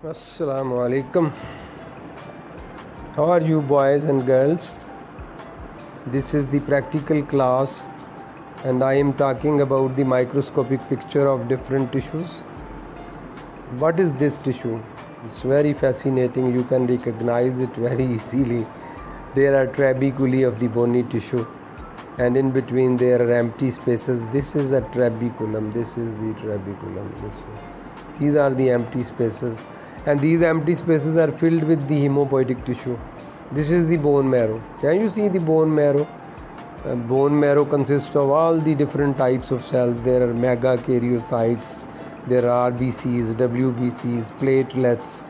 Assalamu alaikum. How are you, boys and girls? This is the practical class, and I am talking about the microscopic picture of different tissues. What is this tissue? It's very fascinating. You can recognize it very easily. There are trabeculae of the bony tissue, and in between there are empty spaces. This is a trabeculum. This is the trabeculum. These are the empty spaces, and these empty spaces are filled with the hemopoietic tissue. This is the bone marrow. Can you see the bone marrow? Bone marrow consists of all the different types of cells. There are megakaryocytes, there are RBCs, WBCs, platelets,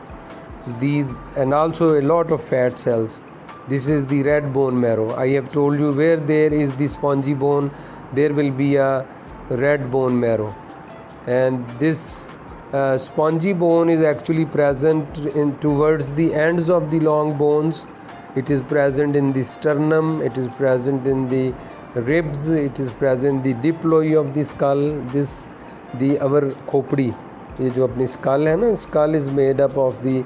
these, and also a lot of fat cells. This is the red bone marrow. I have told you where there is the spongy bone, there will be a red bone marrow. And this spongy bone is actually present towards the ends of the long bones. It is present in the sternum, it is present in the ribs, it is present in the diploe of the skull. Our khopdi, ये जो अपनी skull है ना, skull is made up of the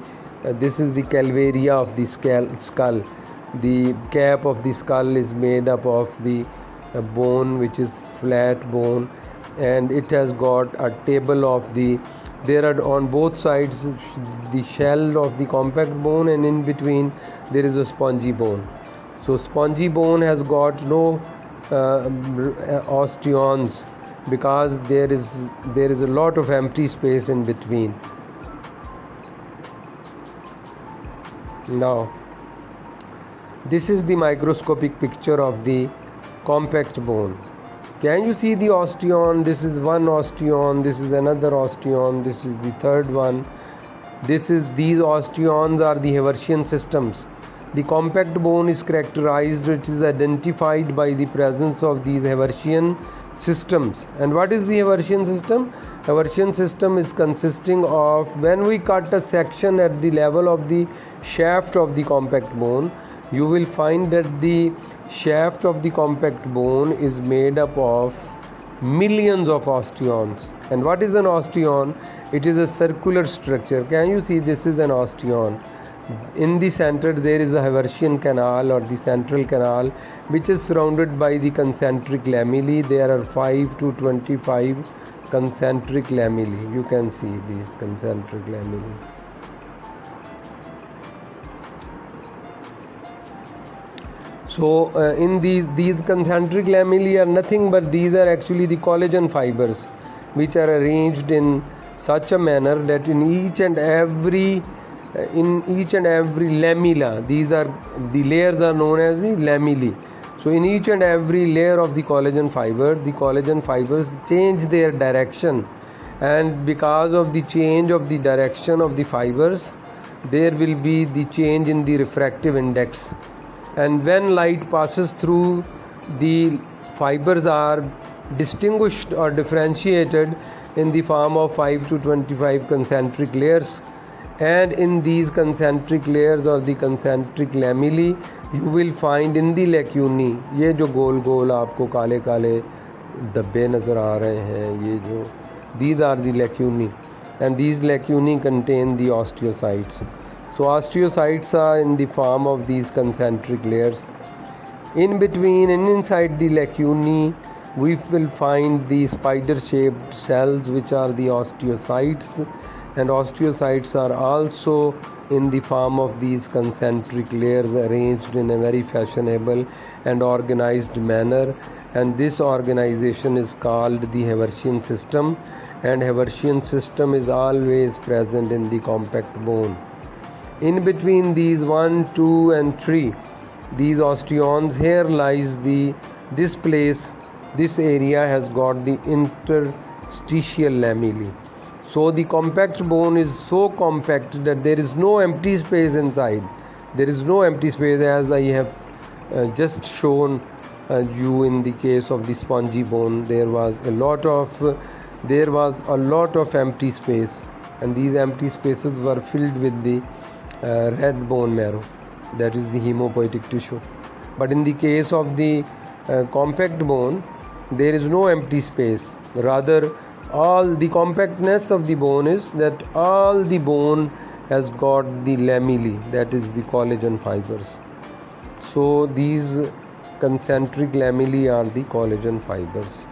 this is the calvaria of the skull. The cap of the skull is made up of the bone, which is flat bone, and it has got a table of the, there are on both sides the shell of the compact bone, and in between there is a spongy bone. So spongy bone has got no osteons, because there is a lot of empty space in between. Now this is the microscopic picture of the compact bone. Can you see the osteon? This is one osteon, this is another osteon, this is the third one. These osteons are the Haversian systems. The compact bone is characterized, it is identified by the presence of these Haversian systems. And what is the Haversian system? Haversian system is consisting of, when we cut a section at the level of the shaft of the compact bone, you will find that the shaft of the compact bone is made up of millions of osteons. And what is an osteon? It is a circular structure. Can you see? This is an osteon. In the center there is a Haversian canal, or the central canal, which is surrounded by the concentric lamellae. There are 5 to 25 concentric lamellae. You can see these concentric lamellae. So in these concentric lamellae are nothing but these are actually the collagen fibers, which are arranged in such a manner that in each and every lamella, these are the layers are known as the lamellae. So in each and every layer of the collagen fibers change their direction, and because of the change of the direction of the fibers, there will be the change in the refractive index. And when light passes through, the fibers are distinguished or differentiated in the form of 5 to 25 concentric layers. And in these concentric layers or the concentric lamellae, you will find in the lacunae, ये जो गोल गोल आपको काले काले धब्बे नज़र आ रहे हैं, ये जो, these are the lacunae, and these lacunae contain the osteocytes. So osteocytes are in the form of these concentric layers. In between and inside the lacunae, we will find the spider-shaped cells, which are the osteocytes, and osteocytes are also in the form of these concentric layers arranged in a very fashionable and organized manner, and this organization is called the Haversian system, and Haversian system is always present in the compact bone. In between these 1, 2 and 3, these osteons, here lies this place, this area has got the interstitial lamellae. So the compact bone is so compact that there is no empty space inside. There is no empty space, as I have just shown you in the case of the spongy bone. There was a lot of empty space, and these empty spaces were filled with the red bone marrow, that is the hemopoietic tissue. But in the case of the compact bone, there is no empty space. Rather, all the compactness of the bone is that all the bone has got the lamellae, that is the collagen fibers. So these concentric lamellae are the collagen fibers.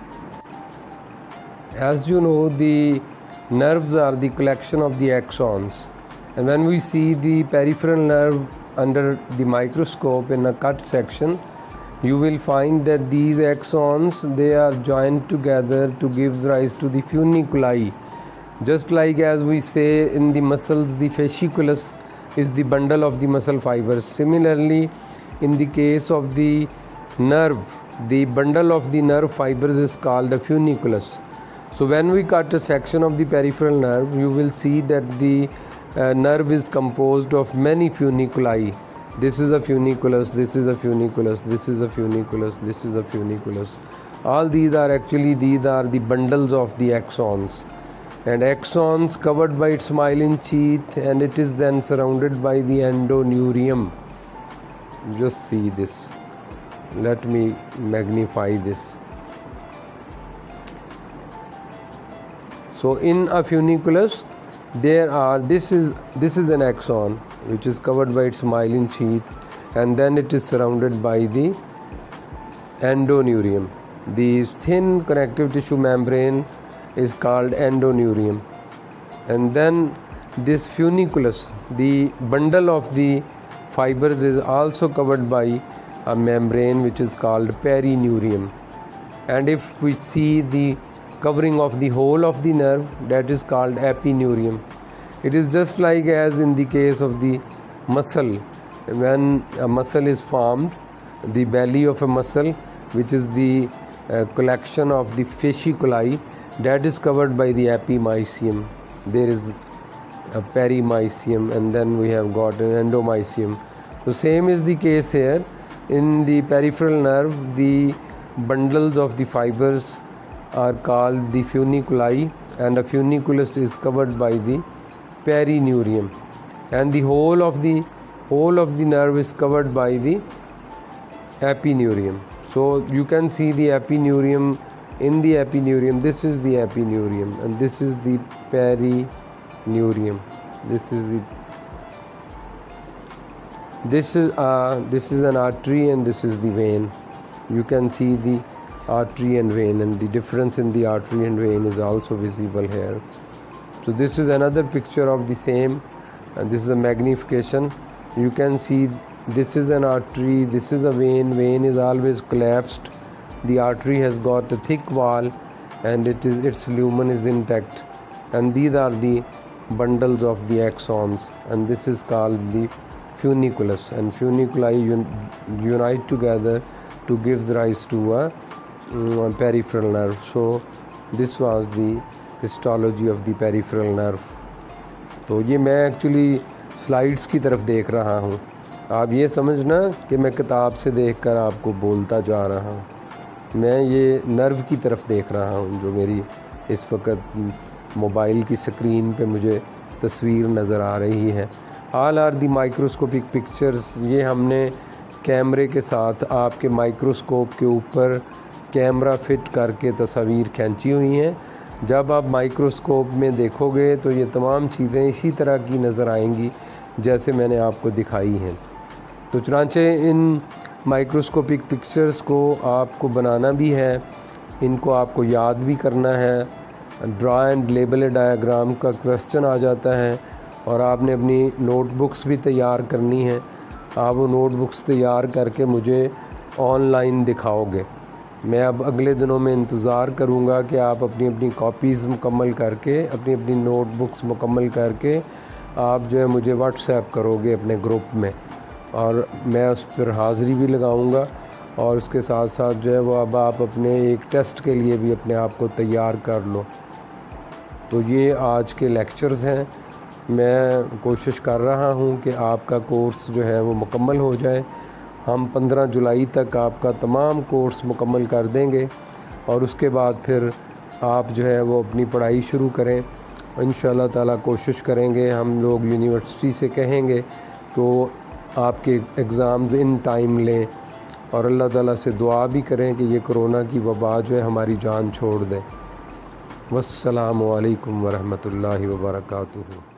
As you know, the nerves are the collection of the axons, and when we see the peripheral nerve under the microscope in a cut section, you will find that these axons, they are joined together to give rise to the funiculi. Just like as we say in the muscles, the fasciculus is the bundle of the muscle fibers. Similarly, in the case of the nerve, the bundle of the nerve fibers is called a funiculus. So when we cut a section of the peripheral nerve, you will see that the nerve is composed of many funiculi. This is a funiculus, this is a funiculus, this is a funiculus, this is a funiculus. All these are the bundles of the axons. And axons covered by its myelin sheath, and it is then surrounded by the endoneurium. Just see this. Let me magnify this. So in a funiculus, this is an axon which is covered by its myelin sheath, and then it is surrounded by the endoneurium. The thin connective tissue membrane is called endoneurium, and then this funiculus, the bundle of the fibers, is also covered by a membrane which is called perineurium. And if we see the covering of the whole of the nerve, that is called epineurium. It is just like as in the case of the muscle. When a muscle is formed, the belly of a muscle, which is the collection of the fasciculi, that is covered by the epimysium. There is a perimysium, and then we have got an endomysium. So same is the case here. In the peripheral nerve, the bundles of the fibers are called the funiculi, and a funiculus is covered by the perineurium, and the whole of the nerve is covered by the epineurium. So you can see the epineurium. In the epineurium, this is the epineurium, and this is the perineurium. This is an artery, and this is the vein. You can see the artery and vein, and the difference in the artery and vein is also visible here. So this is another picture of the same, and this is a magnification. You can see this is an artery, this is a vein. Vein is always collapsed. The artery has got a thick wall, and its lumen is intact, and these are the bundles of the axons, and this is called the funiculus, and funiculi unite together to give rise to a peripheral nerve. So this was the histology of the peripheral nerve. تو یہ میں actually slides کی طرف دیکھ رہا ہوں. آپ یہ سمجھنا کہ میں کتاب سے دیکھ کر آپ کو بولتا جا رہا ہوں. میں یہ نرو کی طرف دیکھ رہا ہوں جو میری اس وقت موبائل کی سکرین پہ مجھے تصویر نظر آ رہی ہے. آل آر دی مائکروسکوپک پکچرز. یہ ہم نے کیمرے کے ساتھ آپ کے مائکروسکوپ کے اوپر کیمرہ فٹ کر کے تصاویر کھینچی ہوئی ہیں. جب آپ مائکروسکوپ میں دیکھو گے تو یہ تمام چیزیں اسی طرح کی نظر آئیں گی جیسے میں نے آپ کو دکھائی ہیں. تو چنانچہ ان مائکروسکوپک پکچرز کو آپ کو بنانا بھی ہے, ان کو آپ کو یاد بھی کرنا ہے. Draw and label a diagram کا کویسچن آ جاتا ہے, اور آپ نے اپنی نوٹ بکس بھی تیار کرنی ہیں. آپ وہ نوٹ بکس تیار کر کے مجھے آن لائن دکھاؤ گے. میں اب اگلے دنوں میں انتظار کروں گا کہ آپ اپنی اپنی کاپیز مکمل کر کے, اپنی نوٹ بکس مکمل کر کے آپ جو ہے مجھے واٹس ایپ کرو گے اپنے گروپ میں, اور میں اس پر حاضری بھی لگاؤں گا. اور اس کے ساتھ ساتھ جو ہے وہ اب آپ اپنے ایک ٹیسٹ کے لیے بھی اپنے آپ کو تیار کر لو. تو یہ آج کے لیکچرز ہیں. میں کوشش کر رہا ہوں کہ آپ کا کورس جو ہے وہ مکمل ہو جائے. ہم 15 جولائی تک آپ کا تمام کورس مکمل کر دیں گے, اور اس کے بعد پھر آپ جو ہے وہ اپنی پڑھائی شروع کریں. انشاءاللہ تعالیٰ کوشش کریں گے, ہم لوگ یونیورسٹی سے کہیں گے تو آپ کے اگزامز ان ٹائم لیں, اور اللہ تعالیٰ سے دعا بھی کریں کہ یہ کرونا کی وبا جو ہے ہماری جان چھوڑ دے. والسلام علیکم ورحمۃ اللہ وبرکاتہ.